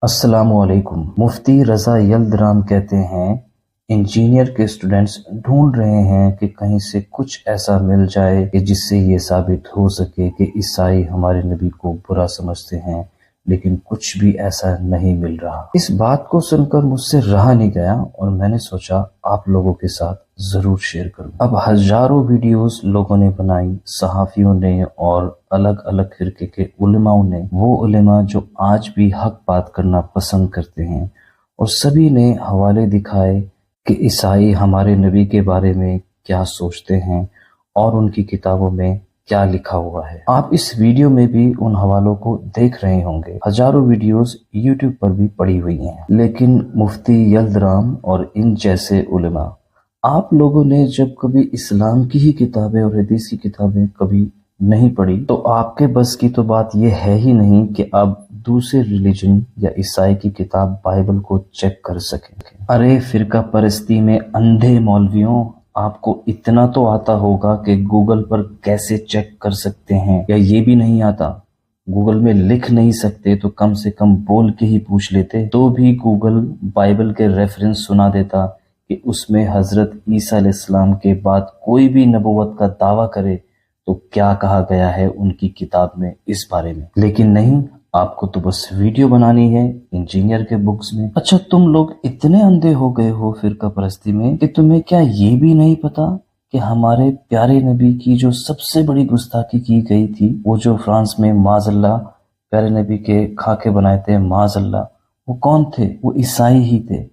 अस्सलाम वालेकुम। मुफ्ती रजा यल्दराम कहते हैं इंजीनियर के स्टूडेंट्स ढूंढ रहे हैं कि कहीं से कुछ ऐसा मिल जाए कि जिससे ये साबित हो सके कि ईसाई हमारे नबी को बुरा समझते हैं, लेकिन कुछ भी ऐसा नहीं मिल रहा। इस बात को सुनकर मुझसे रहा नहीं गया और मैंने सोचा आप लोगों के साथ जरूर शेयर करूं। अब हजारों वीडियोस लोगों ने बनाई, सहाफियों ने और अलग अलग फिरके के उलेमाओं ने, वो उलेमा जो आज भी हक बात करना पसंद करते हैं, और सभी ने हवाले दिखाए कि ईसाई हमारे नबी के बारे में क्या सोचते हैं और उनकी किताबों में क्या लिखा हुआ है। आप इस वीडियो में भी उन हवालों को देख रहे होंगे। हजारों वीडियोस YouTube पर भी पड़ी हुई हैं, लेकिन मुफ्ती यल्दराम और इन जैसे उलेमा, आप लोगों ने जब कभी इस्लाम की ही किताबें और हदीस की किताबें कभी नहीं पढ़ी तो आपके बस की तो बात यह है ही नहीं कि आप दूसरे रिलीजन या ईसाई की किताब बाइबल को चेक कर सकें। अरे फिरका परस्ती में अंधे मौलवियों, आपको इतना तो आता होगा कि गूगल पर कैसे चेक कर सकते हैं, या ये भी नहीं आता? गूगल में लिख नहीं सकते तो कम से कम बोल के ही पूछ लेते, तो भी गूगल बाइबल के रेफरेंस सुना देता कि उसमें हजरत ईसा अलैहिस्सलाम के बाद कोई भी नबूवत का दावा करे तो क्या कहा गया है उनकी किताब में इस बारे में। लेकिन नहीं, आपको तो बस वीडियो बनानी है इंजीनियर के बुक्स में। अच्छा, तुम लोग इतने अंधे हो गए हो फिरका परस्ती में कि तुम्हें क्या ये भी नहीं पता कि हमारे प्यारे नबी की जो सबसे बड़ी गुस्ताखी की गई थी, वो जो फ्रांस में माज़अल्लाह प्यारे नबी के खाके बनाए थे, माज़अल्लाह, वो कौन थे? वो ईसाई ही थे,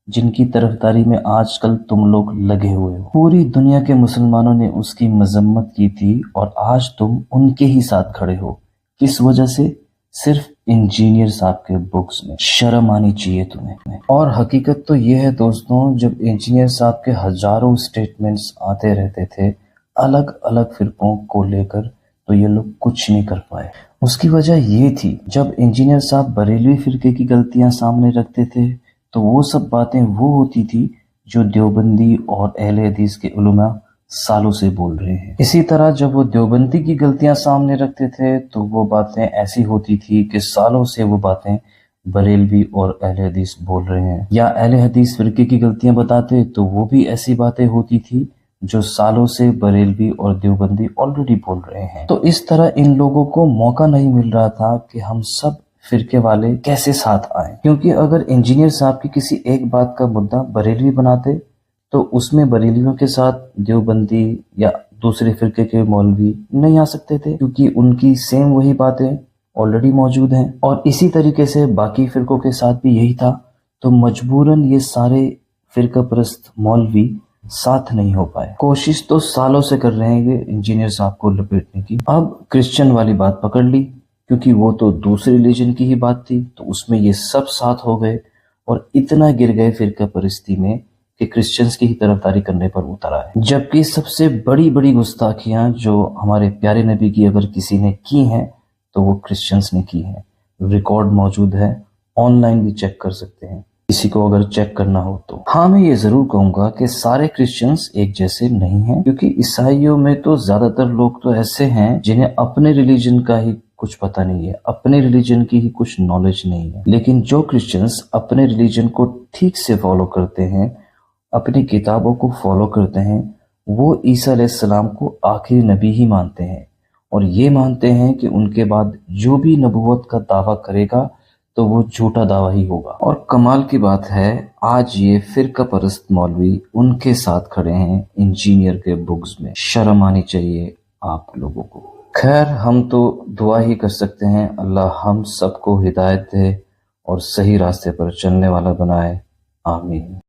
जिनकी तरफदारी में आजकल तुम लोग लगे हुए हो। पूरी दुनिया के मुसलमानों ने उसकी मजम्मत की थी और आज तुम उनके ही साथ खड़े हो। किस वजह से? सिर्फ इंजीनियर साहब के बुक्स में। शर्म आनी चाहिए तुम्हें। और हकीकत तो ये है दोस्तों, जब इंजीनियर साहब के हजारों स्टेटमेंट्स आते रहते थे अलग अलग फिरकों को लेकर, तो ये लोग कुछ नहीं कर पाए। उसकी वजह ये थी, जब इंजीनियर साहब बरेलवी फिरके की गलतियां सामने रखते थे तो वो सब बातें वो होती थी जो देवबंदी और अहले हदीस के उलमा सालों से बोल रहे हैं। इसी तरह जब वो देवबंदी की गलतियां सामने रखते थे तो वो बातें ऐसी होती थी कि सालों से वो बातें बरेलवी और अहले हदीस बोल रहे हैं। या अहले हदीस फिरके की गलतियां बताते तो वो भी ऐसी बातें होती थी जो सालों से बरेलवी और देवबंदी ऑलरेडी बोल रहे हैं। तो इस तरह इन लोगों को मौका नहीं मिल रहा था कि हम सब फिरके वाले कैसे साथ आए, क्योंकि अगर इंजीनियर साहब की किसी एक बात का मुद्दा बरेलवी बनाते तो उसमें बरेलियों के साथ देवबंदी या दूसरे फिरके के मौलवी नहीं आ सकते थे, क्योंकि उनकी सेम वही बातें ऑलरेडी मौजूद हैं। और इसी तरीके से बाकी फिरकों के साथ भी यही था, तो मजबूरन ये सारे फिरका परस्त मौलवी साथ नहीं हो पाए। कोशिश तो सालों से कर रहे हैं ये इंजीनियर साहब को लपेटने की। अब क्रिश्चियन वाली बात पकड़ ली, क्योंकि वो तो दूसरे रिलीजन की ही बात थी, तो उसमें ये सब साथ हो गए और इतना गिर गए फिरका परस्ती में कि क्रिश्चियंस की ही तरफदारी करने पर उतर आए। जबकि सबसे बड़ी बड़ी गुस्ताखियां जो हमारे प्यारे नबी की अगर किसी ने की हैं तो वो क्रिश्चियंस ने की हैं। रिकॉर्ड मौजूद है, ऑनलाइन भी चेक कर सकते हैं किसी को अगर चेक करना हो तो। हाँ, मैं ये जरूर कहूंगा कि सारे क्रिश्चियंस एक जैसे नहीं हैं, क्योंकि ईसाइयों में तो ज्यादातर लोग तो ऐसे हैं जिन्हें अपने रिलीजन का ही कुछ पता नहीं है, अपने रिलीजन की ही कुछ नॉलेज नहीं है। लेकिन जो क्रिश्चियंस अपने रिलीजन को ठीक से फॉलो करते हैं, अपनी किताबों को फॉलो करते हैं, वो ईसा अलैहिस्सलाम को आखिरी नबी ही मानते हैं और ये मानते हैं कि उनके बाद जो भी नबूवत का दावा करेगा तो वो झूठा दावा ही होगा। और कमाल की बात है, आज ये फिरका परस्त मौलवी उनके साथ खड़े हैं इंजीनियर के बुक्स में। शर्म आनी चाहिए आप लोगों को। खैर, हम तो दुआ ही कर सकते हैं, अल्लाह हम सबको हिदायत दे और सही रास्ते पर चलने वाला बनाए। आमीन।